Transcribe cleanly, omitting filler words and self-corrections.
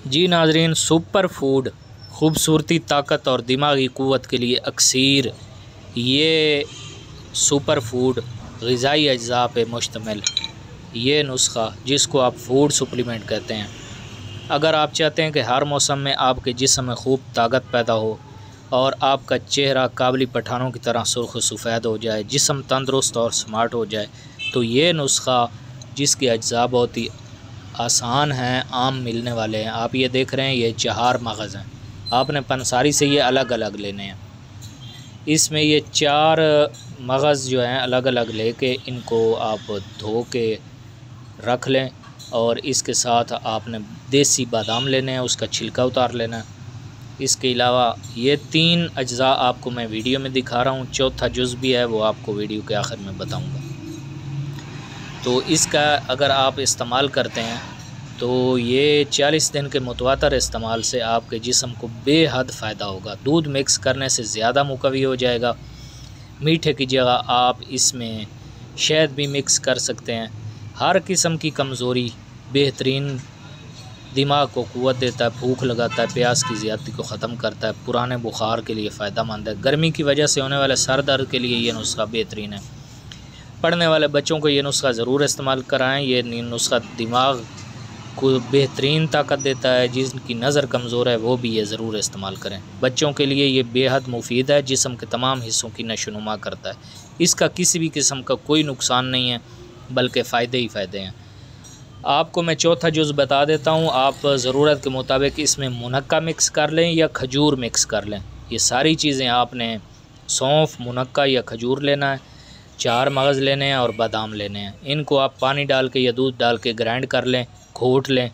जी नाजरीन, super food खूबसूरती, ताकत और दिमागी क़ुव्वत के लिए अक्सीर ये सुपर फूड ग़िज़ाई अज्ज़ा पे मुश्तमिल ये नुस्ख़ा जिसको आप फूड सप्लीमेंट कहते हैं, अगर आप चाहते हैं कि हर मौसम में आपके जिस्म में खूब ताकत पैदा हो और आपका चेहरा काबली पठानों की तरह सुर्ख़ व सफ़ेद हो जाए, जिस्म तंदुरुस्त और स्मार्ट हो जाए, तो ये नुस्ख़ा जिसके अज्ज़ा बहुत ही आसान हैं, आम मिलने वाले हैं। आप ये देख रहे हैं, ये 4 मगज़ हैं। आपने पंसारी से ये अलग अलग लेने हैं। इसमें ये 4 मगज़ जो हैं अलग अलग लेके इनको आप धो के रख लें और इसके साथ आपने देसी बादाम लेने हैं, उसका छिलका उतार लेना है। इसके अलावा ये 3 अज्ज़ा आपको मैं वीडियो में दिखा रहा हूँ, चौथा जुज़ भी है, वो आपको वीडियो के आखिर में बताऊँगा। तो इसका अगर आप इस्तेमाल करते हैं तो ये 40 दिन के मुतवातर इस्तेमाल से आपके जिस्म को बेहद फ़ायदा होगा। दूध मिक्स करने से ज़्यादा मुकवी हो जाएगा। मीठे की जगह आप इसमें शहद भी मिक्स कर सकते हैं। हर किस्म की कमज़ोरी बेहतरीन, दिमाग को क़ुव्वत देता है, भूख लगाता है, प्यास की ज़्यादती को ख़त्म करता है, पुराने बुखार के लिए फ़ायदा मंद है, गर्मी की वजह से होने वाले सर दर्द के लिए ये नुस्ख़ा बेहतरीन है। पढ़ने वाले बच्चों को ये नुस्ख़ा ज़रूर इस्तेमाल कराएं। ये नुस्ख़ा दिमाग को बेहतरीन ताकत देता है। जिनकी नज़र कमज़ोर है वो भी ये ज़रूर इस्तेमाल करें। बच्चों के लिए ये बेहद मुफीद है, जिस्म के तमाम हिस्सों की नशोनुमा करता है। इसका किसी भी किस्म का कोई नुकसान नहीं है, बल्कि फ़ायदे ही फ़ायदे हैं। आपको मैं चौथा जुज़ बता देता हूँ। आप ज़रूरत के मुताबिक इसमें मुनक्का मिक्स कर लें या खजूर मिक्स कर लें। ये सारी चीज़ें आपने सौंफ, मुनक्का या खजूर लेना है, 4 मगज़ लेने हैं और बादाम लेने हैं। इनको आप पानी डाल के या दूध डाल के ग्राइंड कर लें, घोट लें